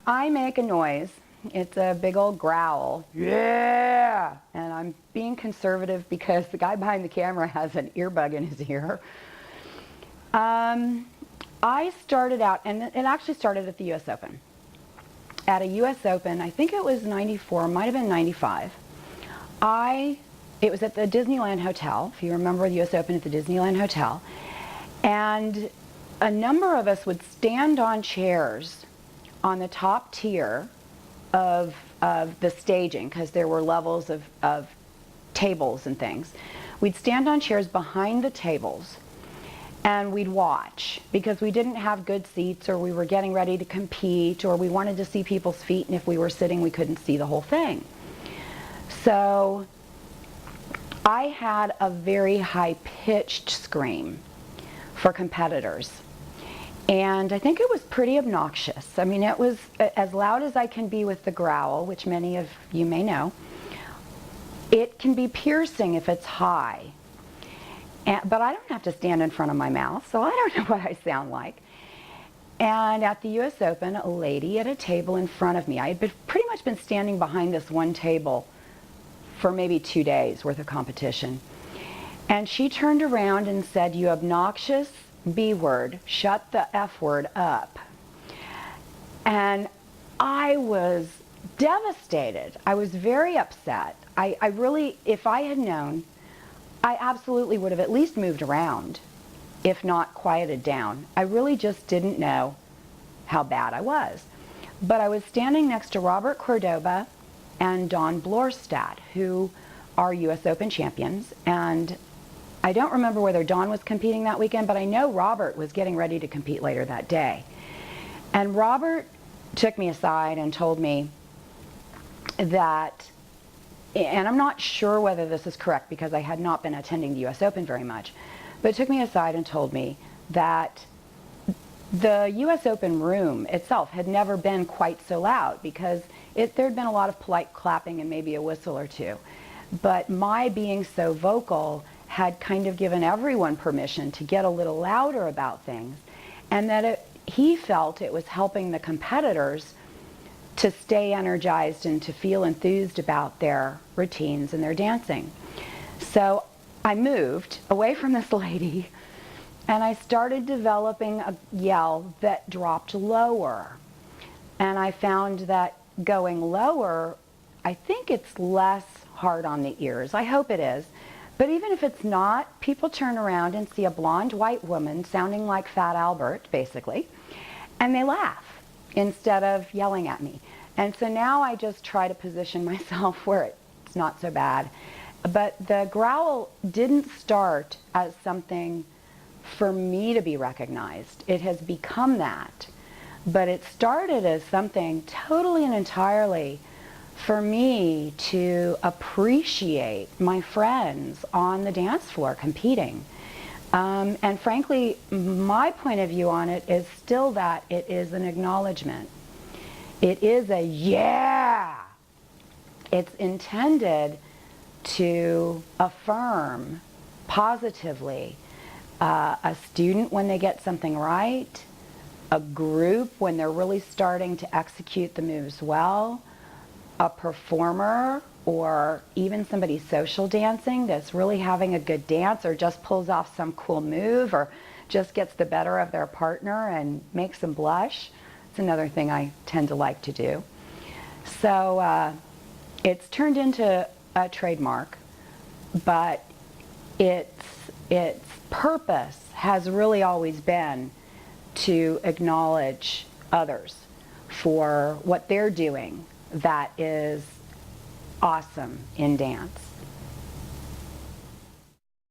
I make a noise. It's a big old growl. Yeah! And I'm being conservative because the guy behind the camera has an earbud in his ear. I started out, and it actually started at the U.S. Open. At a U.S. Open, I think it was 94, might have been 95. It was at the Disneyland Hotel, if you remember the U.S. Open at the Disneyland Hotel. And a number of us would stand on chairs on the top tier of the staging, because there were levels of tables and things. We'd stand on chairs behind the tables and we'd watch, because we didn't have good seats, or we were getting ready to compete, or we wanted to see people's feet, and if we were sitting we couldn't see the whole thing. So I had a very high-pitched scream for competitors, and I think it was pretty obnoxious. I mean, it was as loud as I can be with the growl, which many of you may know. It can be piercing if it's high. But I don't have to stand in front of my mouth, so I don't know what I sound like. And at the U.S. Open, a lady at a table in front of me, I had pretty much been standing behind this one table for maybe 2 days worth of competition. And she turned around and said, "You obnoxious B word, shut the F word up." And I was devastated. I was very upset. I really, if I had known, I absolutely would have at least moved around, if not quieted down. I really just didn't know how bad I was. But I was standing next to Robert Cordoba and Don Blorstad, who are U.S. Open champions. And I don't remember whether Don was competing that weekend, but I know Robert was getting ready to compete later that day. And Robert took me aside and told me that, and I'm not sure whether this is correct because I had not been attending the U.S. Open very much, but took me aside and told me that the U.S. Open room itself had never been quite so loud, because there had been a lot of polite clapping and maybe a whistle or two. But my being so vocal had kind of given everyone permission to get a little louder about things, and that he felt it was helping the competitors to stay energized and to feel enthused about their routines and their dancing. So I moved away from this lady and I started developing a yell that dropped lower. And I found that going lower, I think it's less hard on the ears. I hope it is. But even if it's not, people turn around and see a blonde white woman sounding like Fat Albert, basically, and they laugh instead of yelling at me. And so now I just try to position myself where it's not so bad. But the growl didn't start as something for me to be recognized. It has become that. But it started as something totally and entirely for me to appreciate my friends on the dance floor competing. And frankly, my point of view on it is still that it is an acknowledgement. It is a yeah. It's intended to affirm positively a student when they get something right, a group when they're really starting to execute the moves well, a performer, or even somebody social dancing that's really having a good dance, or just pulls off some cool move, or just gets the better of their partner and makes them blush. It's another thing I tend to like to do. So it's turned into a trademark, but its purpose has really always been to acknowledge others for what they're doing that is awesome in dance.